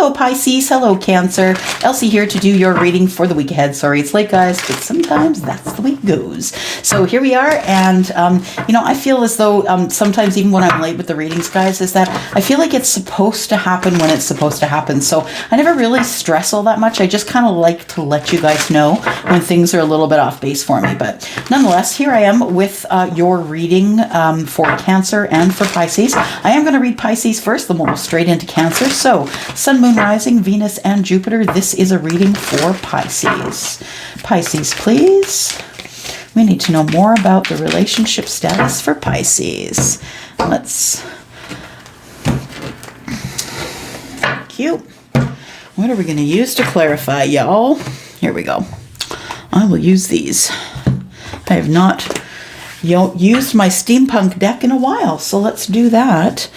Hello Pisces, hello Cancer. Elsie here to do your reading for the week ahead. Sorry it's late, guys, but sometimes that's the way it goes. So here we are, and you know, I feel as though sometimes even when I'm late with the readings, guys, is that I feel like it's supposed to happen when it's supposed to happen. So I never really stress all that much. I just kind of like to let you guys know when things are a little bit off base for me. But nonetheless, here I am with your reading for Cancer and for Pisces. I am going to read Pisces first, then we'll go straight into Cancer. So Sun, Moon, Rising, Venus, and Jupiter. This is a reading for Pisces. Pisces, please. We need to know more about the relationship status for Pisces. Let's... Thank you. What are we going to use to clarify, y'all? Here we go. I will use these. I have not used my steampunk deck in a while, so let's do that.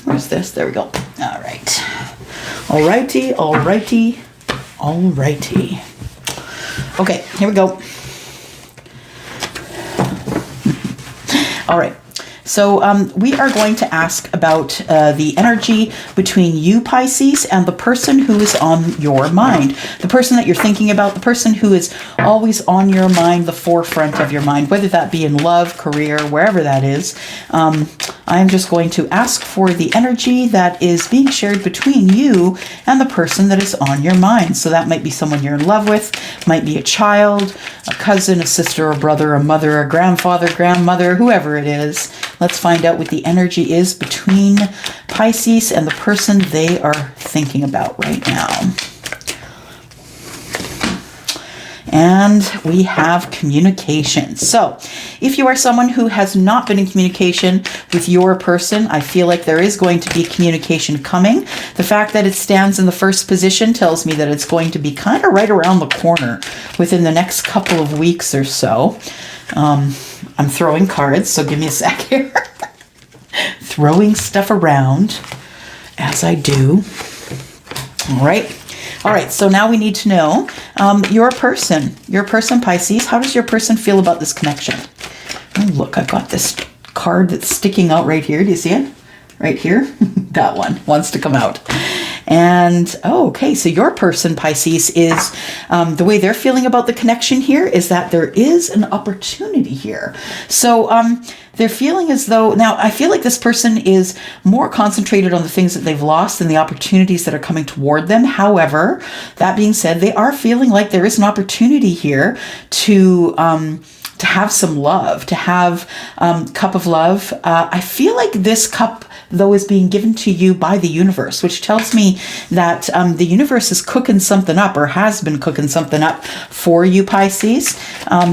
Where's this? There we go. All right. Alrighty, alrighty, alrighty. Okay, here we go. All right. So we are going to ask about the energy between you, Pisces, and the person who is on your mind. The person that you're thinking about, the person who is always on your mind, the forefront of your mind, whether that be in love, career, wherever that is. I'm just going to ask for the energy that is being shared between you and the person that is on your mind. So that might be someone you're in love with, might be a child, a cousin, a sister, a brother, a mother, a grandfather, grandmother, whoever it is. Let's find out what the energy is between Pisces and the person they are thinking about right now. And we have communication. So if you are someone who has not been in communication with your person, I feel like there is going to be communication coming. The fact that it stands in the first position tells me that it's going to be kind of right around the corner within the next couple of weeks or so. I'm throwing cards, so give me a sec here. Throwing stuff around as I do. All right. All right, so now we need to know your person, Pisces. How does your person feel about this connection? Oh, look, I've got this card that's sticking out right here. Do you see it? Right here? That one wants to come out. And, oh, okay, so your person, Pisces, is, the way they're feeling about the connection here is that there is an opportunity here. So they're feeling as though, now I feel like this person is more concentrated on the things that they've lost than the opportunities that are coming toward them. However, that being said, they are feeling like there is an opportunity here to have some love, to have cup of love. I feel like this cup, though, is being given to you by the universe, which tells me that the universe is cooking something up, or has been cooking something up for you, Pisces.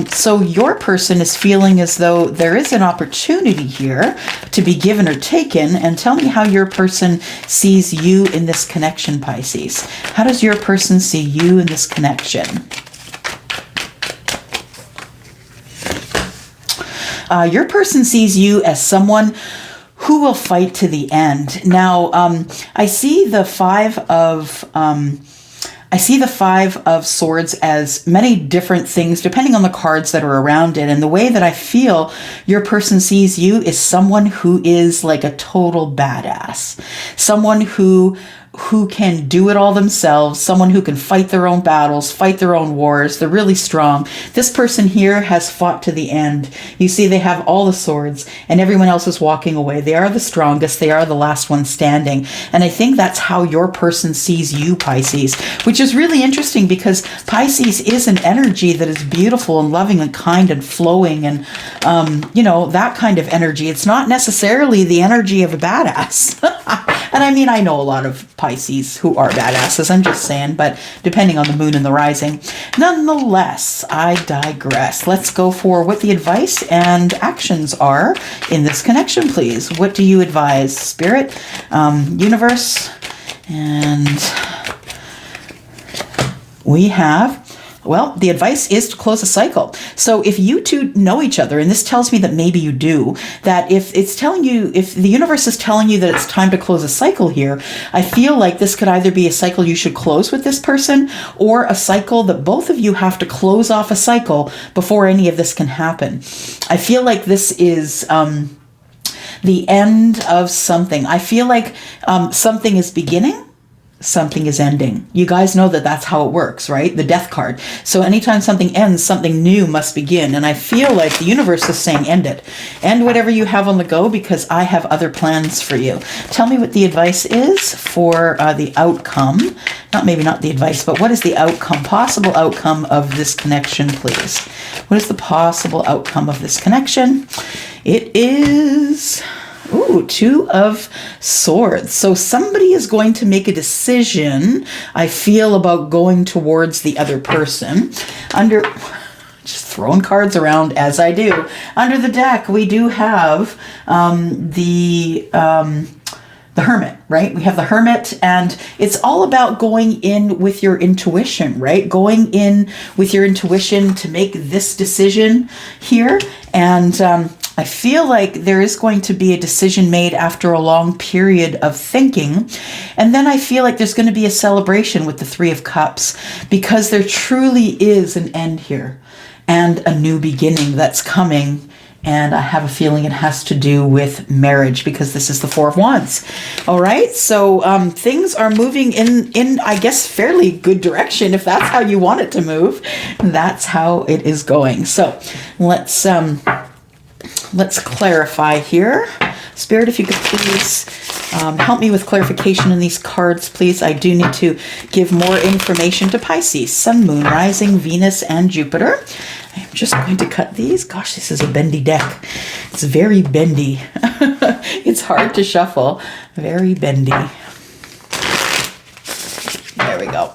So your person is feeling as though there is an opportunity here to be given or taken. And tell me how your person sees you in this connection, Pisces. How does your person see you in this connection? Your person sees you as someone who will fight to the end. Now, I see the Five of Swords as many different things depending on the cards that are around it. And the way that I feel your person sees you is someone who is like a total badass. Someone who can do it all themselves, someone who can fight their own battles, fight their own wars. They're really strong. This person here has fought to the end. You see, they have all the swords and everyone else is walking away. They are the strongest. They are the last one standing. And I think that's how your person sees you, Pisces, which is really interesting because Pisces is an energy that is beautiful and loving and kind and flowing and, you know, that kind of energy. It's not necessarily the energy of a badass. And I mean, I know a lot of Pisces who are badasses, I'm just saying, but depending on the moon and the rising. Nonetheless, I digress. Let's go for what the advice and actions are in this connection, please. What do you advise, Spirit, Universe? And we have... Well, the advice is to close a cycle. So if you two know each other, and this tells me that maybe you do, that if the universe is telling you that it's time to close a cycle here, I feel like this could either be a cycle you should close with this person or a cycle that both of you have to close off a cycle before any of this can happen. I feel like this is the end of something. I feel like something is beginning. something is ending. You guys know that that's how it works, right? The death card. So anytime something ends, something new must begin. And I feel like the universe is saying, end it. End whatever you have on the go, because I have other plans for you. Tell me what the advice is for the outcome. Maybe not the advice, but what is the outcome, possible outcome of this connection, please? What is the possible outcome of this connection? It is... Ooh, 2 of Swords. So somebody is going to make a decision, I feel, about going towards the other person. Just throwing cards around as I do. Under the deck, we do have the Hermit, right? We have the Hermit, and it's all about going in with your intuition, right? Going in with your intuition to make this decision here. And I feel like there is going to be a decision made after a long period of thinking. And then I feel like there's going to be a celebration with the 3 of Cups, because there truly is an end here and a new beginning that's coming. And I have a feeling it has to do with marriage, because this is the 4 of Wands. All right. So things are moving in, I guess, fairly good direction. If that's how you want it to move, that's how it is going. So let's clarify here. Spirit, if you could please help me with clarification in these cards, please. I do need to give more information to Pisces, Sun, Moon, Rising, Venus, and Jupiter. I'm just going to cut these. Gosh, this is a bendy deck. It's very bendy. It's hard to shuffle. Very bendy. There we go.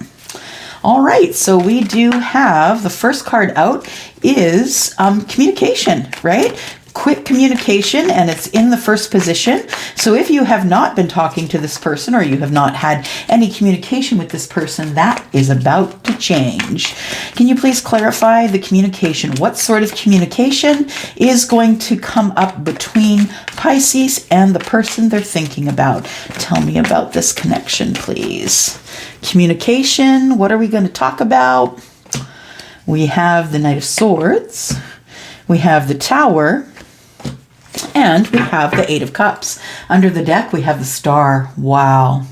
All right, so we do have the first card out is communication, right? Quick communication, and it's in the first position. So if you have not been talking to this person, or you have not had any communication with this person, that is about to change. Can you please clarify the communication? What sort of communication is going to come up between Pisces and the person they're thinking about? Tell me about this connection, please. Communication, what are we going to talk about? We have the Knight of Swords. We have the Tower. And we have the 8 of Cups. Under the deck, we have the Star. Wow.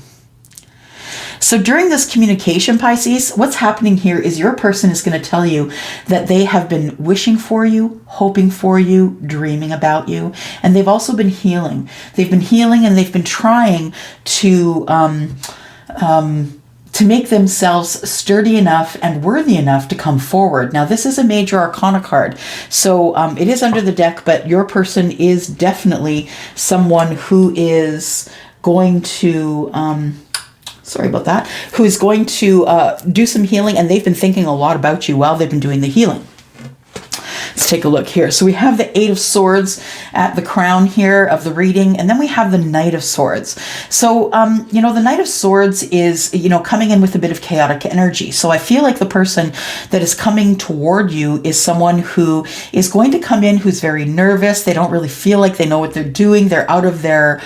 So during this communication, Pisces, what's happening here is your person is going to tell you that they have been wishing for you, hoping for you, dreaming about you. And they've also been healing. They've been healing, and they've been trying to make themselves sturdy enough and worthy enough to come forward. Now, this is a major arcana card, so it is under the deck, but your person is definitely someone who is going to, sorry about that, who is going to do some healing, and they've been thinking a lot about you while they've been doing the healing. Let's take a look here. So we have the 8 of Swords at the crown here of the reading, and then we have the Knight of Swords. So, the Knight of Swords is, coming in with a bit of chaotic energy. So I feel like the person that is coming toward you is someone who is going to come in who's very nervous. They don't really feel like they know what they're doing. They're out of their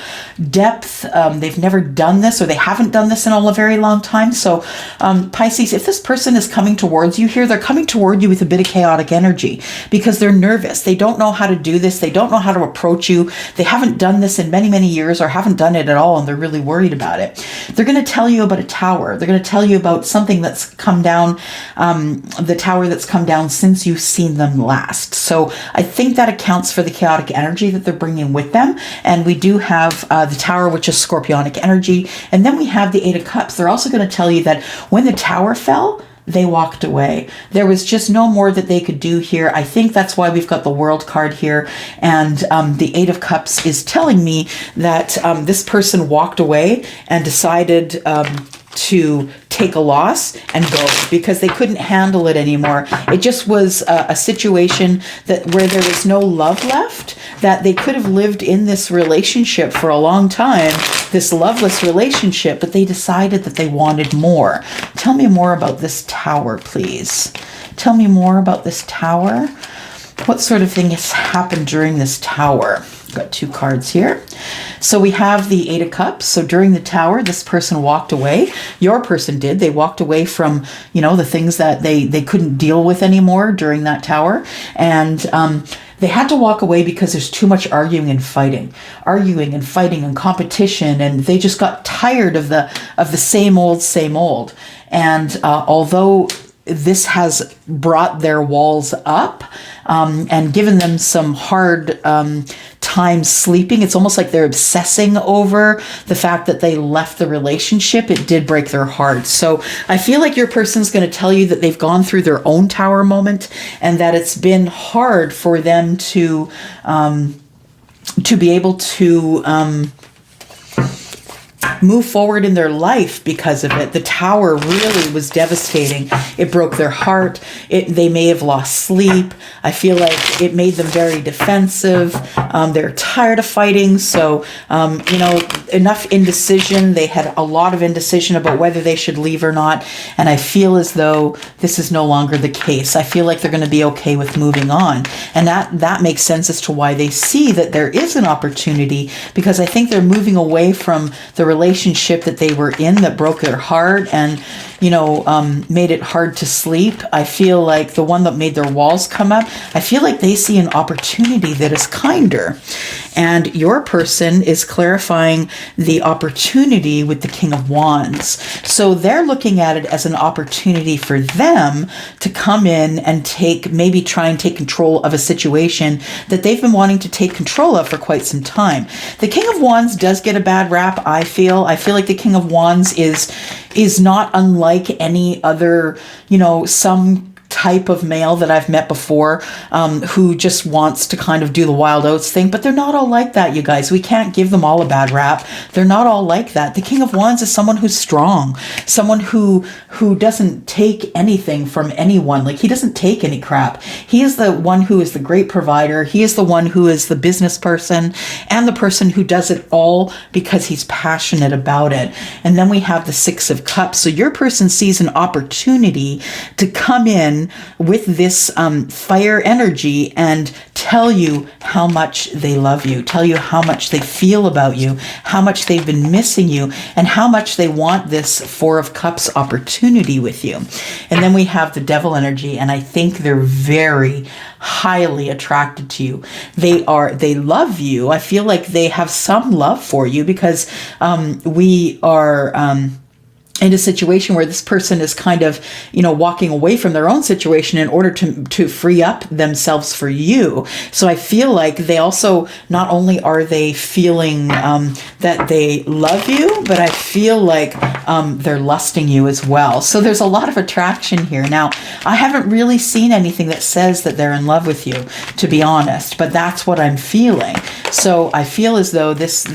depth. They've never done this, or they haven't done this in a very long time. So, Pisces, if this person is coming towards you here, they're coming toward you with a bit of chaotic energy, because they're nervous. They don't know how to do this. They don't know how to approach you. They haven't done this in many, many years, or haven't done it at all, and they're really worried about it. They're going to tell you about a tower. They're going to tell you about something that's come down, the tower that's come down since you've seen them last. So I think that accounts for the chaotic energy that they're bringing with them. And we do have the Tower, which is scorpionic energy. And then we have the 8 of Cups. They're also going to tell you that when the tower fell, they walked away. There was just no more that they could do here. I think that's why we've got the World card here. And the 8 of Cups is telling me that this person walked away and decided to take a loss and go, because they couldn't handle it anymore. It just was a situation where there was no love left, that they could have lived in this relationship for a long time, this loveless relationship, but they decided that they wanted more. Tell me more about this Tower, please. Tell me more about this Tower. What sort of thing has happened during this Tower? Got 2 cards here. So we have the 8 of Cups. So during the Tower, this person walked away. Your person did. They walked away from, you know, the things that they couldn't deal with anymore during that Tower. And they had to walk away because there's too much arguing and fighting and competition. And they just got tired of the same old. And although this has brought their walls up and given them some hard time sleeping. It's almost like they're obsessing over the fact that they left the relationship. It did break their heart. So I feel like your person's going to tell you that they've gone through their own Tower moment and that it's been hard for them to be able to move forward in their life because of it. The Tower really was devastating. It broke their heart. They may have lost sleep. I feel like it made them very defensive. They're tired of fighting. So, you know, enough indecision. They had a lot of indecision about whether they should leave or not. And I feel as though this is no longer the case. I feel like they're going to be okay with moving on. And that makes sense as to why they see that there is an opportunity, because I think they're moving away from the relationship that they were in that broke their heart and, you know, made it hard to sleep. I feel like the one that made their walls come up, I feel like they see an opportunity that is kinder. And your person is clarifying the opportunity with the King of Wands. So they're looking at it as an opportunity for them to come in and maybe try and take control of a situation that they've been wanting to take control of for quite some time. The King of Wands does get a bad rap, I feel. I feel like the King of Wands is not unlike any other, you know, some type of male that I've met before who just wants to kind of do the wild oats thing, but they're not all like that, you guys. We can't give them all a bad rap. They're not all like that. The King of Wands is someone who's strong, someone who doesn't take anything from anyone. Like, he doesn't take any crap. He is the one who is the great provider. He is the one who is the business person and the person who does it all because he's passionate about it. And then we have the 6 of Cups. So your person sees an opportunity to come in with this fire energy and tell you how much they love you, tell you how much they feel about you, how much they've been missing you, and how much they want this 4 of Cups opportunity with you. And then we have the Devil energy, and I think they're very highly attracted to you. They love you. I feel like they have some love for you because we are in a situation where this person is kind of, you know, walking away from their own situation in order to free up themselves for you. So I feel like they also, not only are they feeling that they love you, but I feel like they're lusting you as well. So there's a lot of attraction here. Now, I haven't really seen anything that says that they're in love with you, to be honest, but that's what I'm feeling. So I feel as though this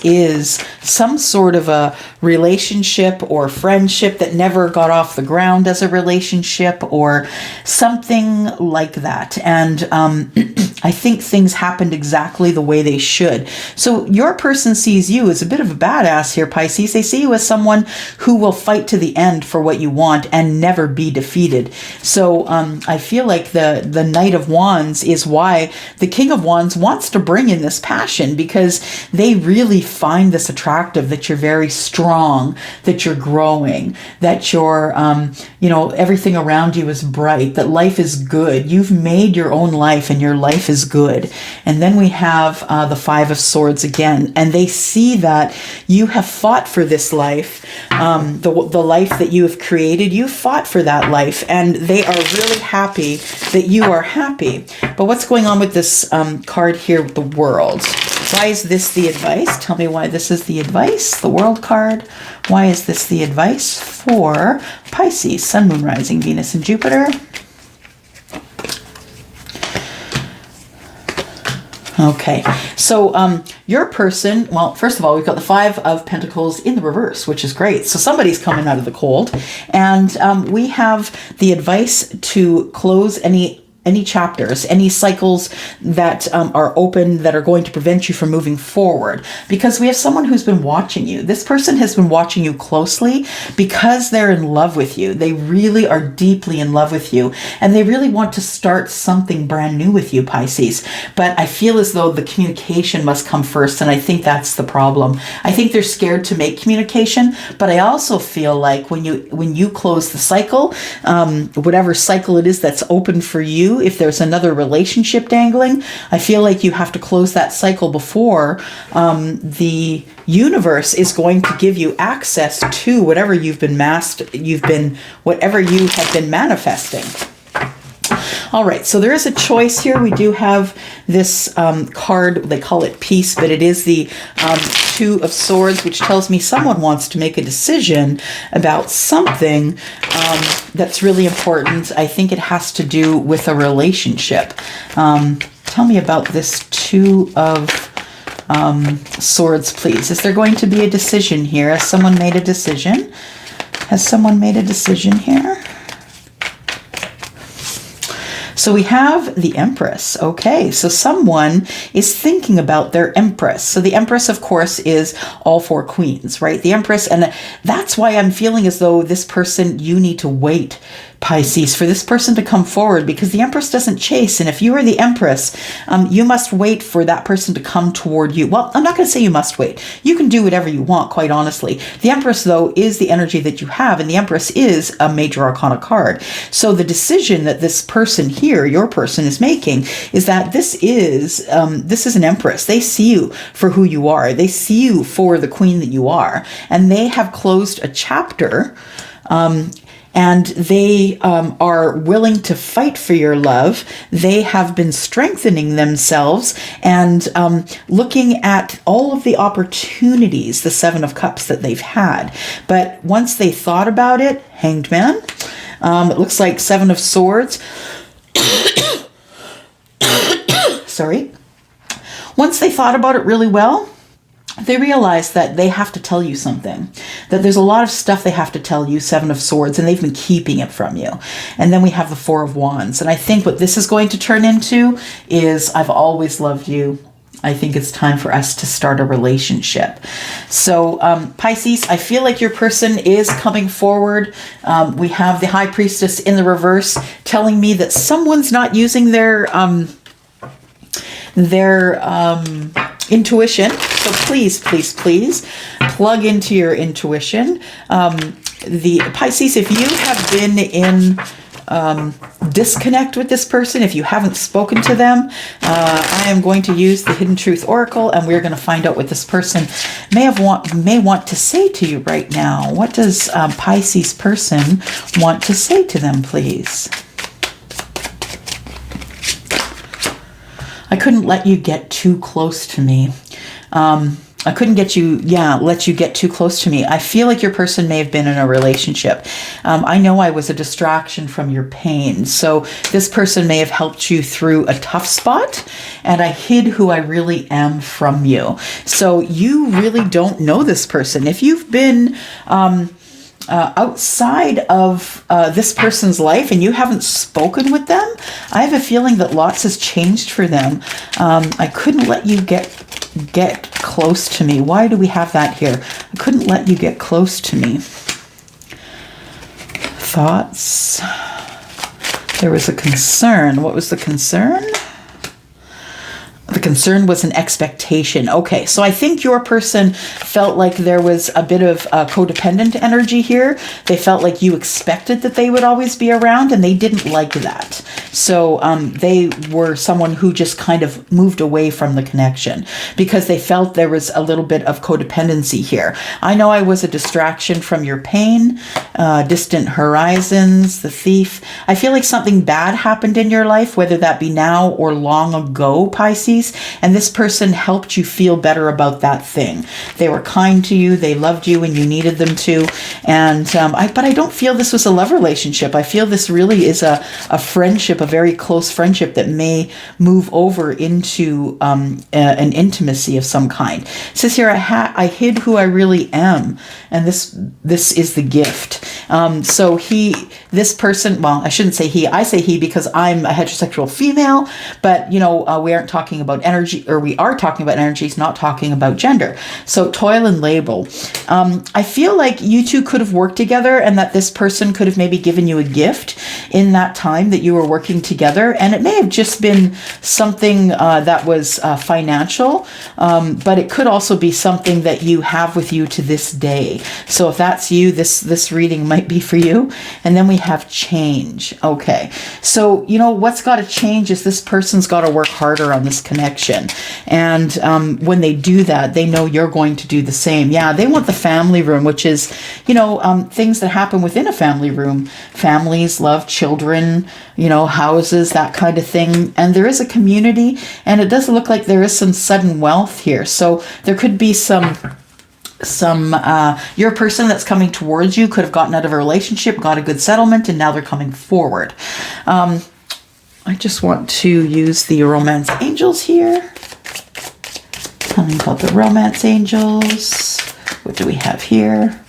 is some sort of a relationship or friendship that never got off the ground as a relationship or something like that. And I think things happened exactly the way they should. So your person sees you as a bit of a badass here, Pisces. They see you as someone who will fight to the end for what you want and never be defeated. So I feel like the Knight of Wands is why the King of Wands wants to bring in this passion, because they really find this attractive, that you're very strong, that you're growing, that you're, you know, everything around you is bright, that life is good. You've made your own life and your life is good. And then we have the 5 of Swords again, and they see that you have fought for this life, the life that you have created. You fought for that life, and they are really happy that you are happy. But what's going on with this card here with the World? Why is this the advice? Tell me why this is the advice. The World card. Why is this the advice for Pisces, Sun, Moon, Rising, Venus, and Jupiter? Okay, so your person, well, first of all, we've got the 5 of Pentacles in the reverse, which is great. So somebody's coming out of the cold. And we have the advice to close any any chapters, any cycles that are open that are going to prevent you from moving forward. Because we have someone who's been watching you. This person has been watching you closely because they're in love with you. They really are deeply in love with you, and they really want to start something brand new with you, Pisces. But I feel as though the communication must come first, and I think that's the problem. I think they're scared to make communication, but I also feel like when you close the cycle, whatever cycle it is that's open for you, if there's another relationship dangling, I feel like you have to close that cycle before the universe is going to give you access to whatever whatever you have been manifesting. All right, so there is a choice here. We do have this card, they call it peace, but it is the Two of Swords, which tells me someone wants to make a decision about something that's really important. I think it has to do with a relationship. Tell me about this Two of Swords, please. Is there going to be a decision here? Has someone made a decision? Has someone made a decision here? So we have the Empress. Okay, so someone is thinking about their Empress. So the Empress, of course, is all four queens, right? The Empress, and that's why I'm feeling as though this person, you need to wait, Pisces, for this person to come forward, because the Empress doesn't chase. And if you are the Empress, you must wait for that person to come toward you. Well, I'm not going to say you must wait. You can do whatever you want, quite honestly. The Empress, though, is the energy that you have, and the Empress is a major arcana card. So the decision that this person here, your person, is making is that this is an Empress. They see you for who you are. They see you for the queen that you are, and they have closed a chapter. And they are willing to fight for your love. They have been strengthening themselves and looking at all of the opportunities, the Seven of Cups that they've had. But once they thought about it, Hanged Man, it looks like Seven of Swords. Sorry. Once they thought about it really well, they realize that they have to tell you something, that there's a lot of stuff they have to tell you, Seven of Swords, and they've been keeping it from you. And then we have the Four of Wands. And I think what this is going to turn into is, I've always loved you. I think it's time for us to start a relationship. So Pisces, I feel like your person is coming forward. We have the High Priestess in the reverse telling me that someone's not using their intuition. So please, please, please plug into your intuition. The Pisces, if you have been in disconnect with this person, if you haven't spoken to them, I am going to use the Hidden Truth Oracle, and we're going to find out what this person may want to say to you right now. What does Pisces person want to say to them, please? I couldn't let you get too close to me. I couldn't let you get too close to me. I feel like your person may have been in a relationship. I know I was a distraction from your pain. So this person may have helped you through a tough spot, and I hid who I really am from you. So you really don't know this person. If you've been outside of this person's life and you haven't spoken with them, I have a feeling that lots has changed for them. I couldn't let you get close to me. Why do we have that here? I couldn't let you get close to me. Thoughts? There was a concern. What was the concern? The concern was an expectation. Okay, so I think your person felt like there was a bit of codependent energy here. They felt like you expected that they would always be around, and they didn't like that. So they were someone who just kind of moved away from the connection because they felt there was a little bit of codependency here. I know I was a distraction from your pain, distant horizons, the thief. I feel like something bad happened in your life, whether that be now or long ago, Pisces. And this person helped you feel better about that thing. They were kind to you. They loved you when you needed them to. And but I don't feel this was a love relationship. I feel this really is a friendship, a very close friendship that may move over into an intimacy of some kind. It says here, I hid who I really am. And this is the gift. So this person, well, I shouldn't say he, I say he because I'm a heterosexual female, but you know, we aren't talking about energy, or we are talking about energies, not talking about gender. So toil and label. I feel like you two could have worked together, and that this person could have maybe given you a gift in that time that you were working together. And it may have just been something that was financial, but it could also be something that you have with you to this day. So if that's you, this reading might be for you. And then we have change. Okay. So, you know, what's got to change is this person's got to work harder on this connection. And when they do that, they know you're going to do the same. Yeah, they want the family room, which is, you know, things that happen within a family room. Families, love, children, you know, houses, that kind of thing. And there is a community, and it does look like there is some sudden wealth here. So there could be some your person that's coming towards you could have gotten out of a relationship, got a good settlement, and now they're coming forward. I just want to use the romance angels here. Tell me about the romance angels. What do we have here?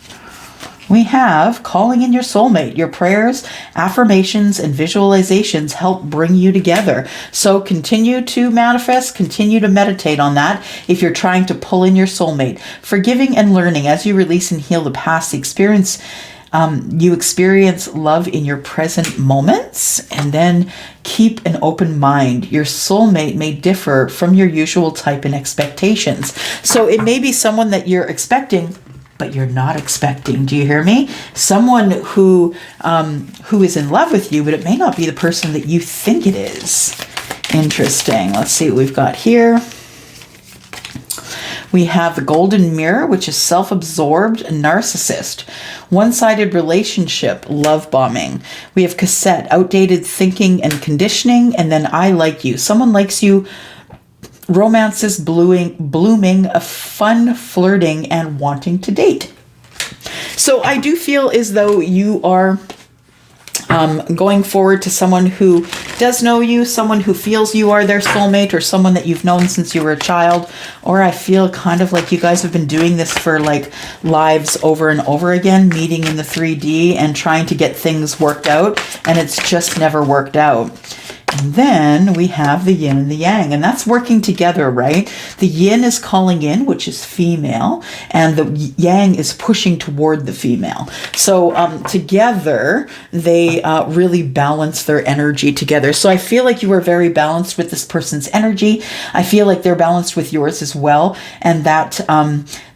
We have calling in your soulmate. Your prayers, affirmations, and visualizations help bring you together. So continue to manifest, continue to meditate on that if you're trying to pull in your soulmate. Forgiving and learning as you release and heal the past experience. You experience love in your present moments, and then keep an open mind. Your soulmate may differ from your usual type and expectations. So it may be someone that you're expecting, but you're not expecting. Do you hear me? Someone who is in love with you, but it may not be the person that you think it is. Interesting. Let's see what we've got here. We have the golden mirror, which is self-absorbed narcissist. One-sided relationship, love bombing. We have cassette, outdated thinking and conditioning. And then I like you. Someone likes you. Romances blooming, a fun flirting, and wanting to date. So I do feel as though you are going forward to someone who does know you, someone who feels you are their soulmate, or someone that you've known since you were a child. Or I feel kind of like you guys have been doing this for like lives over and over again, meeting in the 3D and trying to get things worked out, and it's just never worked out. And then we have the yin and the yang, and that's working together, right? The yin is calling in, which is female, and the yang is pushing toward the female. So together, they really balance their energy together. So I feel like you are very balanced with this person's energy. I feel like they're balanced with yours as well, and that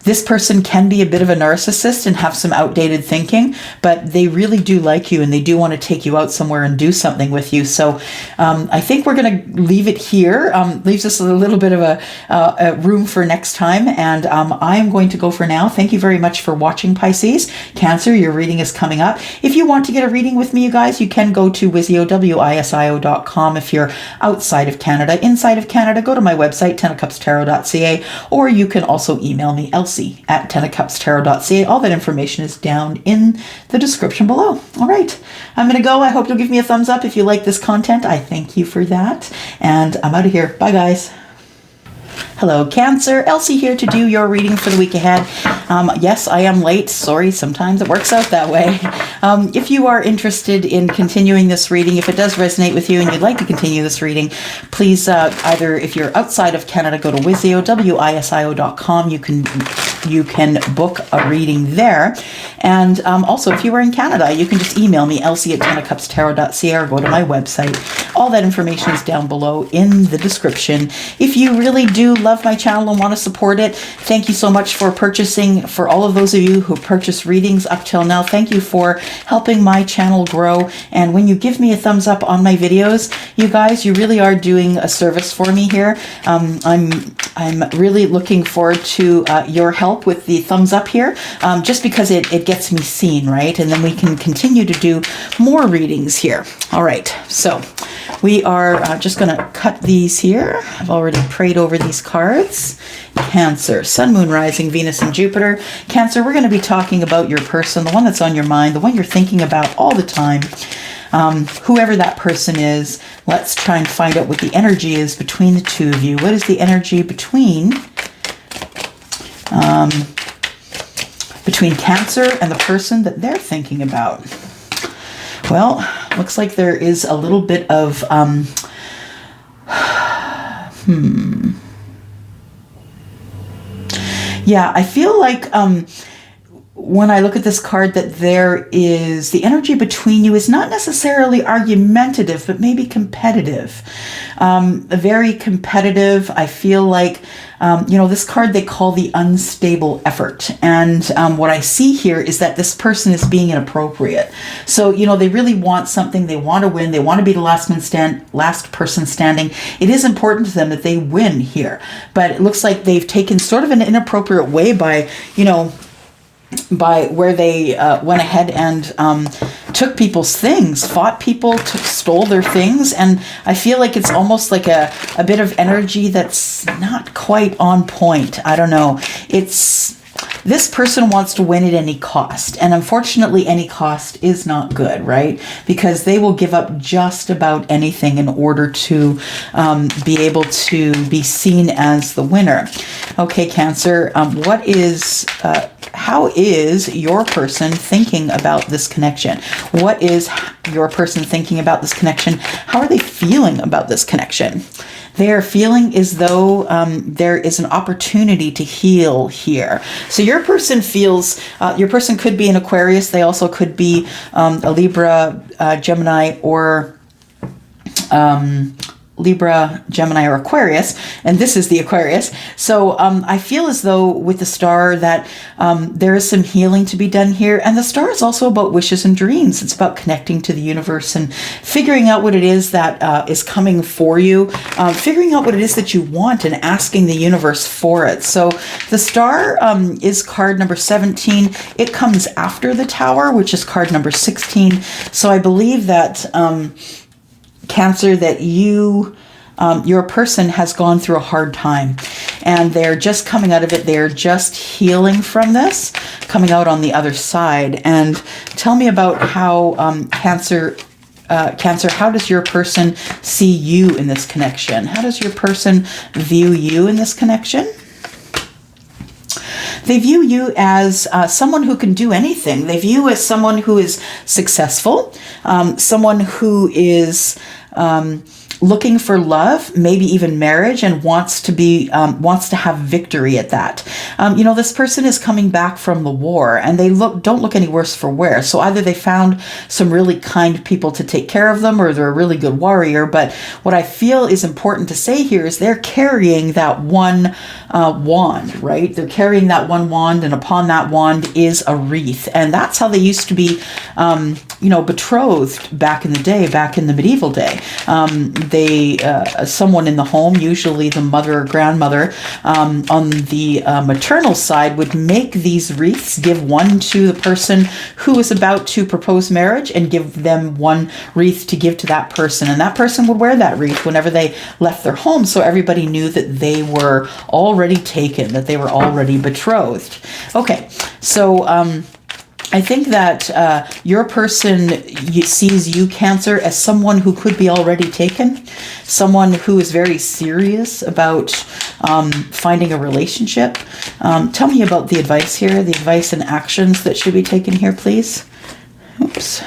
this person can be a bit of a narcissist and have some outdated thinking, but they really do like you, and they do want to take you out somewhere and do something with you. So I think we're going to leave it here. Leaves us a little bit of a room for next time. And I am going to go for now. Thank you very much for watching, Pisces. Cancer, your reading is coming up. If you want to get a reading with me, you guys, you can go to WISIO.com if you're outside of Canada. Inside of Canada, go to my website, ℂ𝕑𝕋𝕋𝕋𝕋, or you can also email me, Elsie@ℂ𝕑𝕋𝕋𝕋𝕋. All that information is down in the description below. All right, I'm going to go. I hope you'll give me a thumbs up if you like this content. I thank you for that. And I'm out of here. Bye, guys. Hello, Cancer. Elsie here to do your reading for the week ahead. Yes, I am late. Sorry, sometimes it works out that way. If you are interested in continuing this reading, if it does resonate with you and you'd like to continue this reading, please either, if you're outside of Canada, go to WISIO, WISIO.com. You can book a reading there. And also, if you are in Canada, you can just email me, Elsie@ℂ𝕑𝕋𝕋𝕋𝕋, or go to my website. All that information is down below in the description. If you really do love my channel and want to support it, thank you so much for purchasing. For all of those of you who purchased readings up till now, thank you for helping my channel grow. And when you give me a thumbs up on my videos, you guys, you really are doing a service for me here. I'm really looking forward to your help with the thumbs up here, just because it gets me seen, right? And then we can continue to do more readings here. All right, so we are just going to cut these here. I've already prayed over these cards. Cancer, Sun, Moon, Rising, Venus, and Jupiter. Cancer, we're going to be talking about your person, the one that's on your mind, the one you're thinking about all the time. Whoever that person is, let's try and find out what the energy is between the two of you. What is the energy between between Cancer and the person that they're thinking about? Well, looks like there is a little bit of, yeah, I feel like, when I look at this card, that there is the energy between you is not necessarily argumentative, but maybe competitive. Very competitive. I feel like, this card they call the unstable effort. And what I see here is that this person is being inappropriate. So, they really want something. They want to win. They want to be the last person standing. It is important to them that they win here. But it looks like they've taken sort of an inappropriate way by, by where they went ahead and took people's things, fought people, stole their things. And I feel like it's almost like a bit of energy that's not quite on point. I don't know. This person wants to win at any cost. And unfortunately, any cost is not good, right? Because they will give up just about anything in order to be able to be seen as the winner. Okay, Cancer, how is your person thinking about this connection? What is your person thinking about this connection? How are they feeling about this connection? They are feeling as though there is an opportunity to heal here. So your person feels, your person could be an Aquarius. They also could be a Libra, Gemini, or Libra, Gemini, or Aquarius, and this is the Aquarius. So I feel as though with the star that there is some healing to be done here. And the star is also about wishes and dreams. It's about connecting to the universe and figuring out what it is that is coming for you, figuring out what it is that you want and asking the universe for it. So the star is card number 17. It comes after the Tower, which is card number 16. So I believe that Cancer, that your person has gone through a hard time and they're just coming out of it. They're just healing from this, coming out on the other side. And tell me about how Cancer, how does your person see you in this connection? How does your person view you in this connection? They view you as someone who can do anything. They view you as someone who is successful, someone who is looking for love, maybe even marriage, and wants to have victory at that. This person is coming back from the war, and they don't look any worse for wear. So either they found some really kind people to take care of them, or they're a really good warrior. But what I feel is important to say here is they're carrying that one wand, right? They're carrying that one wand, and upon that wand is a wreath. And that's how they used to be, betrothed back in the day, back in the medieval day. Someone in the home, usually the mother or grandmother, on the maternal side, would make these wreaths, give one to the person who was about to propose marriage, and give them one wreath to give to that person. And that person would wear that wreath whenever they left their home, so everybody knew that they were already taken, that they were already betrothed. Okay, so I think that your person sees you, Cancer, as someone who could be already taken, someone who is very serious about finding a relationship. Tell me about the advice here, the advice and actions that should be taken here, please. Oops.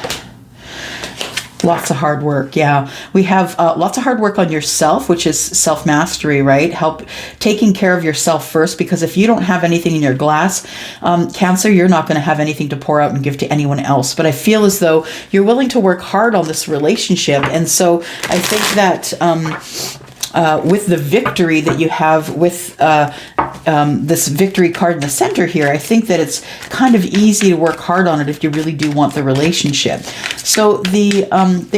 Lots of hard work. Yeah, we have lots of hard work on yourself, which is self-mastery, right? Taking care of yourself first, because if you don't have anything in your glass, Cancer, you're not going to have anything to pour out and give to anyone else. But I feel as though you're willing to work hard on this relationship. And so I think that with the victory that you have with this victory card in the center here, I think that it's kind of easy to work hard on it if you really do want the relationship. So the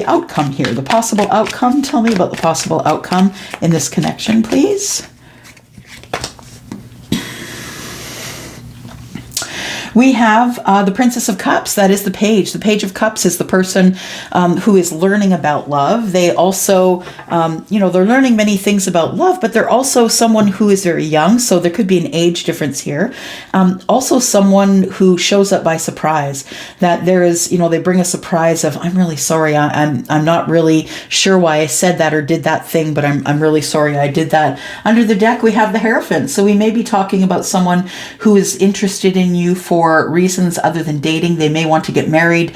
outcome here, the possible outcome, tell me about the possible outcome in this connection, please. We have the Princess of Cups. That is the Page. The Page of Cups is the person who is learning about love. They also, they're learning many things about love, but they're also someone who is very young. So there could be an age difference here. Also someone who shows up by surprise. That there is, they bring a surprise of, I'm really sorry. I'm not really sure why I said that or did that thing, but I'm really sorry I did that. Under the deck, we have the Hierophant. So we may be talking about someone who is interested in you for for reasons other than dating. They may want to get married.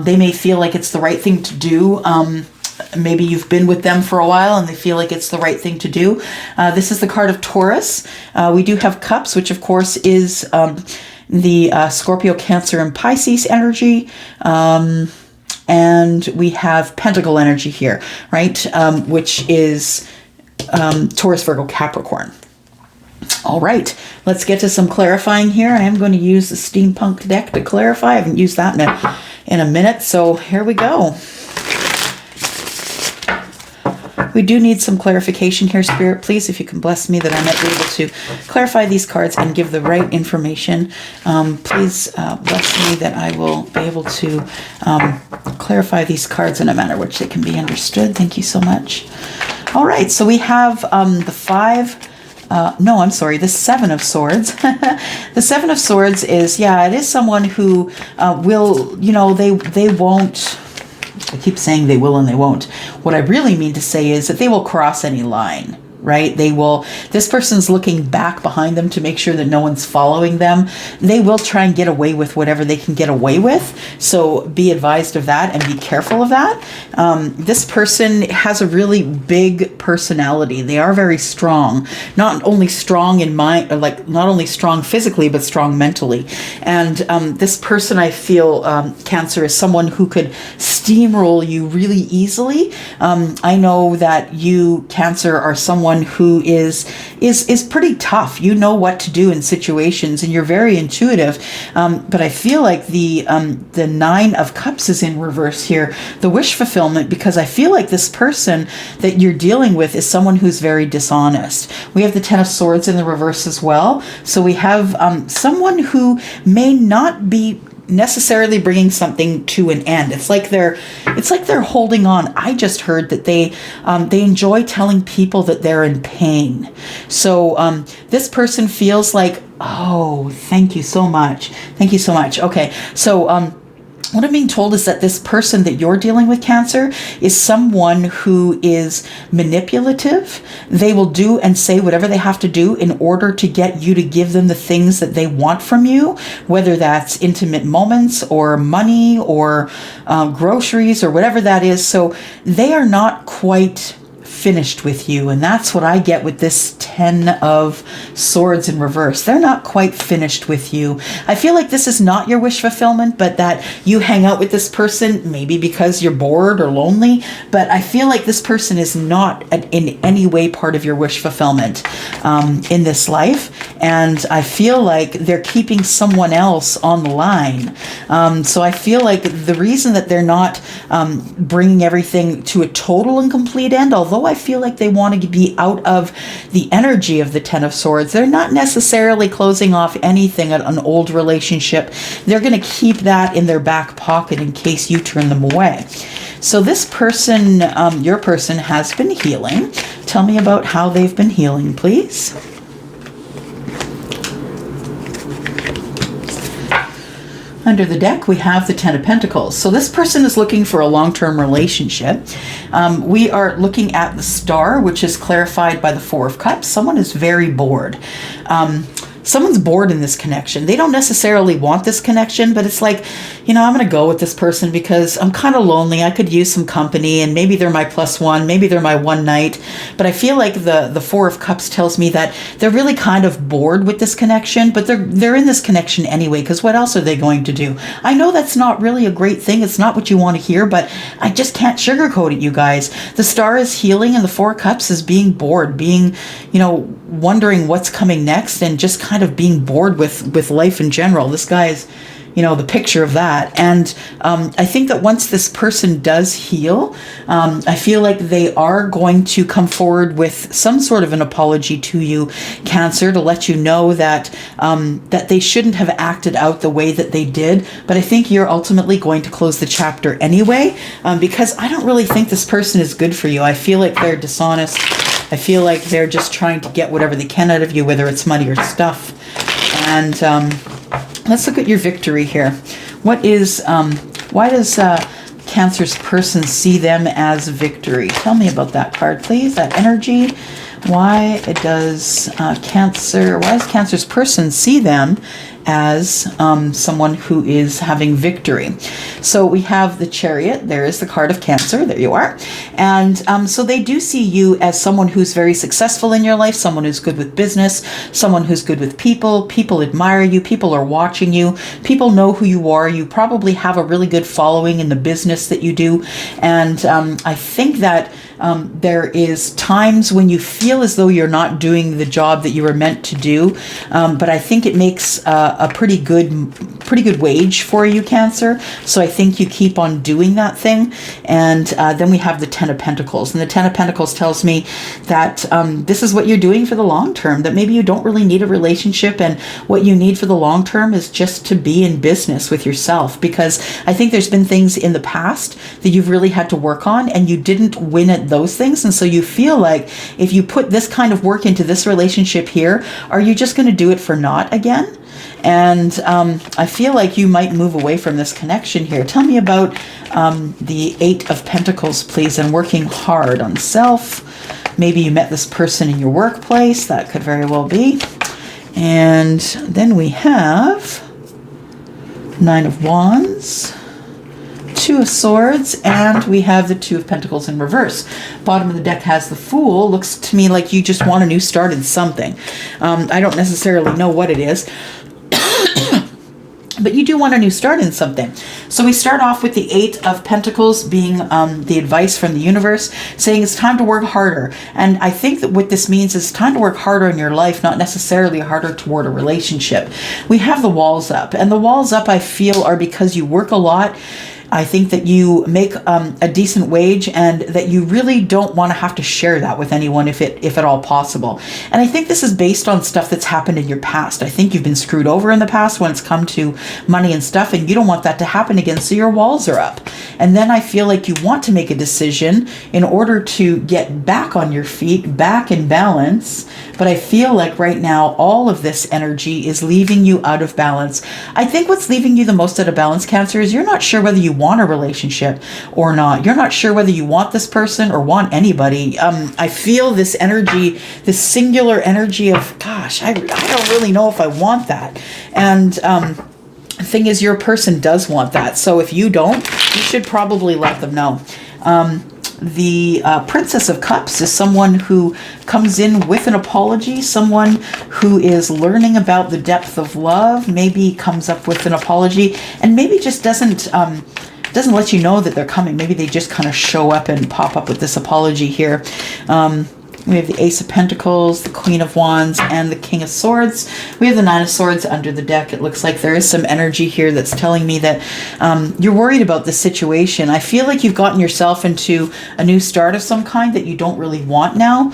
They may feel like it's the right thing to do. Maybe you've been with them for a while and they feel like it's the right thing to do. This is the card of Taurus. We do have Cups, which of course is the Scorpio, Cancer, and Pisces energy. And we have Pentacle energy here, right? Which is Taurus, Virgo, Capricorn. All right, let's get to some clarifying here. I am going to use the steampunk deck to clarify. I haven't used that in a minute, so here we go. We do need some clarification here, Spirit. Please, if you can bless me that I might be able to clarify these cards and give the right information. Please bless me that I will be able to clarify these cards in a manner which they can be understood. Thank you so much. All right, so we have the Seven of Swords. The Seven of Swords is, it is someone who will, they won't. I keep saying they will and they won't. What I really mean to say is that they will cross any line, right? This person's looking back behind them to make sure that no one's following them. They will try and get away with whatever they can get away with. So be advised of that and be careful of that. This person has a really big personality. They are very strong, not only strong in mind, not only strong physically, but strong mentally. And this person, I feel, Cancer, is someone who could steamroll you really easily. I know that you, Cancer, are someone who is pretty tough. You know what to do in situations, and you're very intuitive. But I feel like the Nine of Cups is in reverse here, the wish fulfillment, because I feel like this person that you're dealing with is someone who's very dishonest. We have the Ten of Swords in the reverse as well. So we have someone who may not be necessarily bringing something to an end. It's like they're holding on. I just heard that they enjoy telling people that they're in pain. So this person feels like, oh, thank you so much. Thank you so much. Okay. So what I'm being told is that this person that you're dealing with, Cancer, is someone who is manipulative. They will do and say whatever they have to do in order to get you to give them the things that they want from you, whether that's intimate moments or money or groceries or whatever that is. So they are not quite finished with you, and that's what I get with this Ten of Swords in reverse. They're not quite finished with you. I feel like this is not your wish fulfillment, but that you hang out with this person maybe because you're bored or lonely, but I feel like this person is not in any way part of your wish fulfillment in this life, and I feel like they're keeping someone else on the line. So I feel like the reason that they're not bringing everything to a total and complete end, although I feel like they want to be out of the energy of the Ten of Swords, they're not necessarily closing off anything, an old relationship. They're going to keep that in their back pocket in case you turn them away. So this person, your person, has been healing. Tell me about how they've been healing, please. Under the deck, we have the Ten of Pentacles. So this person is looking for a long-term relationship. We are looking at the Star, which is clarified by the Four of Cups. Someone is very bored. Someone's bored in this connection. They don't necessarily want this connection, but it's like, I'm going to go with this person because I'm kind of lonely. I could use some company, and maybe they're my plus one, maybe they're my one night. But I feel like the Four of Cups tells me that they're really kind of bored with this connection, but they're in this connection anyway, because what else are they going to do? I know that's not really a great thing. It's not what you want to hear, but I just can't sugarcoat it, you guys. The Star is healing, and the Four of Cups is being bored, being, wondering what's coming next, and just kind of being bored with life in general. This guy is, the picture of that. And I think that once this person does heal, I feel like they are going to come forward with some sort of an apology to you, Cancer, to let you know that that they shouldn't have acted out the way that they did. But I think you're ultimately going to close the chapter anyway, because I don't really think this person is good for you. I feel like they're dishonest. I feel like they're just trying to get whatever they can out of you, whether it's money or stuff. And let's look at your victory here. Why does Cancer's person see them as victory? Tell me about that card, please. That energy. Why does Cancer's person see them as someone who is having victory? So we have the Chariot. There is the card of Cancer. There you are. And so they do see you as someone who's very successful in your life, someone who's good with business, someone who's good with people. People admire you. People are watching you. People know who you are. You probably have a really good following in the business that you do. And I think that there is times when you feel as though you're not doing the job that you were meant to do, but I think it makes a pretty good wage for you, Cancer. So I think you keep on doing that thing. And then we have the Ten of Pentacles, and the Ten of Pentacles tells me that this is what you're doing for the long term, that maybe you don't really need a relationship, and what you need for the long term is just to be in business with yourself, because I think there's been things in the past that you've really had to work on and you didn't win at those things. And so you feel like if you put this kind of work into this relationship here, are you just going to do it for naught again? And I feel like you might move away from this connection here. Tell me about the Eight of Pentacles, please, and working hard on self. Maybe you met this person in your workplace. That could very well be. And then we have Nine of Wands, Two of Swords, and we have the Two of Pentacles in reverse. Bottom of the deck has the Fool. Looks to me like you just want a new start in something. I don't necessarily know what it is, but you do want a new start in something. So we start off with the Eight of Pentacles being the advice from the universe, saying it's time to work harder. And I think that what this means is time to work harder in your life, not necessarily harder toward a relationship. We have the Walls Up, and the Walls Up, I feel, are because you work a lot. I think that you make a decent wage, and that you really don't want to have to share that with anyone if at all possible. And I think this is based on stuff that's happened in your past. I think you've been screwed over in the past when it's come to money and stuff, and you don't want that to happen again, so your walls are up. And then I feel like you want to make a decision in order to get back on your feet, back in balance. But I feel like right now all of this energy is leaving you out of balance. I think what's leaving you the most out of balance, Cancer, is you're not sure whether you want a relationship or not. You're not sure whether you want this person or want anybody. I feel this energy, this singular energy of, gosh, I don't really know if I want that. And the thing is, your person does want that. So if you don't, you should probably let them know. The Princess of Cups is someone who comes in with an apology, someone who is learning about the depth of love, maybe comes up with an apology, and maybe just doesn't let you know that they're coming. Maybe they just kind of show up and pop up with this apology here. We have the Ace of Pentacles, the Queen of Wands, and the King of Swords. We have the Nine of Swords under the deck. It looks like there is some energy here that's telling me that you're worried about the situation. I feel like you've gotten yourself into a new start of some kind that you don't really want now.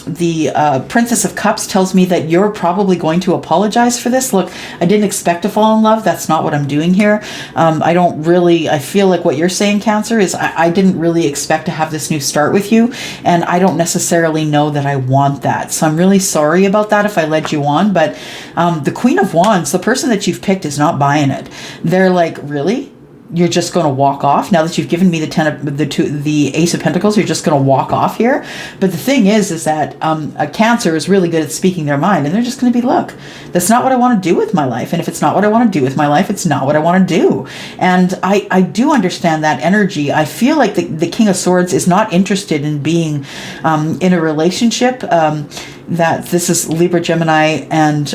The Princess of Cups tells me that you're probably going to apologize for this. Look, I didn't expect to fall in love. That's not what I'm doing here. I feel like what you're saying, Cancer, is I didn't really expect to have this new start with you, and I don't necessarily know that I want that. So I'm really sorry about that if I led you on, but the Queen of Wands, the person that you've picked, is not buying it. They're like, really? You're just going to walk off now that you've given me the Ace of Pentacles? You're just going to walk off here? But the thing is that a Cancer is really good at speaking their mind, and they're just going to be, look, that's not what I want to do with my life. And if it's not what I want to do with my life, it's not what I want to do. And I do understand that energy. I feel like the King of Swords is not interested in being in a relationship. That this is Libra, Gemini, and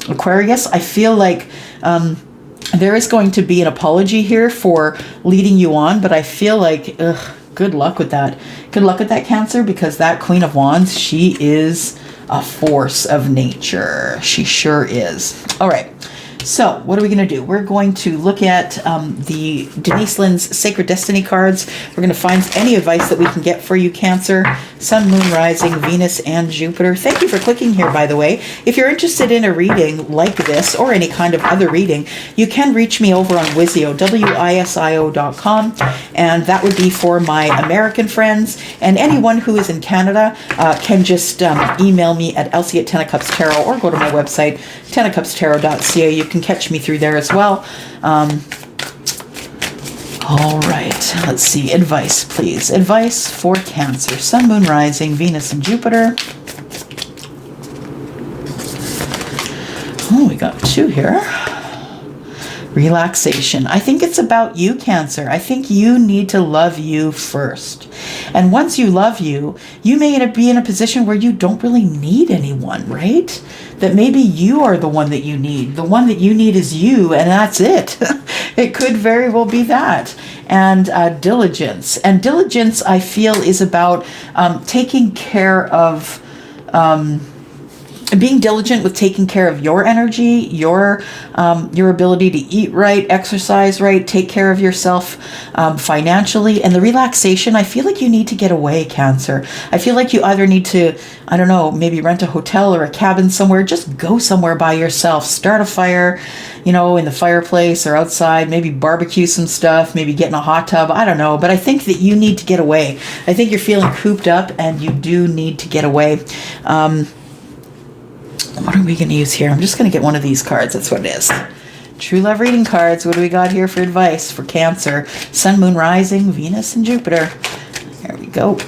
Aquarius. I feel like there is going to be an apology here for leading you on, but I feel like, good luck with that. Good luck with that, Cancer, because that Queen of Wands, she is a force of nature. She sure is. All right. So what are we going to do? We're going to look at the Denise Lynn's Sacred Destiny cards. We're going to find any advice that we can get for you, Cancer. Sun, Moon, Rising, Venus, and Jupiter. Thank you for clicking here, by the way. If you're interested in a reading like this or any kind of other reading, you can reach me over on WISIO, WISIO.com, and that would be for my American friends. And anyone who is in Canada can just email me at Elsie@10ofcupstarot or go to my website, 10ofcupstarot.ca. You can catch me through there as well. All right, let's see. Advice, please. Advice for Cancer. Sun, Moon, Rising, Venus, and Jupiter. Oh, we got 2 here. Relaxation. I think it's about you, Cancer. I think you need to love you first. And once you love you, you may be in a position where you don't really need anyone, right? That maybe you are the one that you need. The one that you need is you, and that's it. It could very well be that. And diligence. And diligence, I feel, is about taking care of... being diligent with taking care of your energy, your ability to eat right, exercise right, take care of yourself financially. And the relaxation, I feel like you need to get away, Cancer. I feel like you either need to, I don't know, maybe rent a hotel or a cabin somewhere. Just go somewhere by yourself. Start a fire, you know, in the fireplace or outside. Maybe barbecue some stuff. Maybe get in a hot tub. I don't know. But I think that you need to get away. I think you're feeling cooped up and you do need to get away. What are we going to use here? I'm just going to get one of these cards. That's what it is. True love reading cards. What do we got here for advice for Cancer? Sun, Moon, Rising, Venus, and Jupiter. There we go.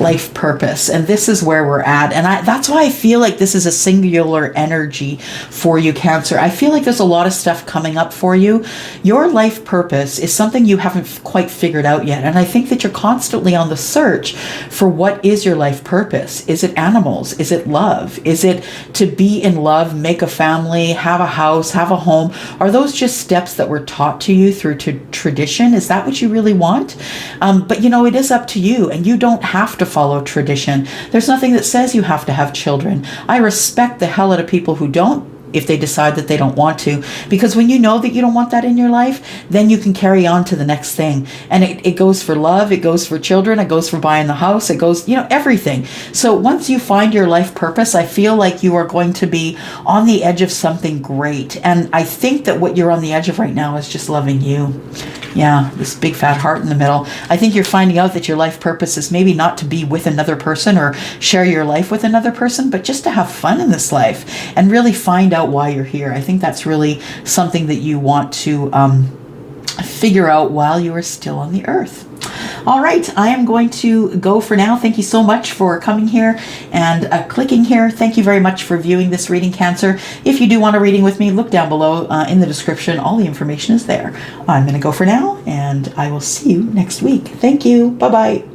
Life purpose. And this is where we're at. And that's why I feel like this is a singular energy for you, Cancer. I feel like there's a lot of stuff coming up for you. Your life purpose is something you haven't quite figured out yet. And I think that you're constantly on the search for what is your life purpose. Is it animals? Is it love? Is it to be in love, make a family, have a house, have a home? Are those just steps that were taught to you through tradition? Is that what you really want? But you know, it is up to you, and you don't have to follow tradition. There's nothing that says you have to have children. I respect the hell out of people who don't, if they decide that they don't want to, because when you know that you don't want that in your life, then you can carry on to the next thing. And it goes for love, it goes for children, it goes for buying the house, it goes, you know, everything. So once you find your life purpose, I feel like you are going to be on the edge of something great. And I think that what you're on the edge of right now is just loving you. Yeah, this big fat heart in the middle. I think you're finding out that your life purpose is maybe not to be with another person or share your life with another person, but just to have fun in this life and really find out why you're here. I think that's really something that you want to figure out while you are still on the earth. All right, I am going to go for now. Thank you so much for coming here and clicking here. Thank you very much for viewing this reading, Cancer. If you do want a reading with me, look down below in the description. All the information is there. I'm going to go for now, and I will see you next week. Thank you. Bye-bye.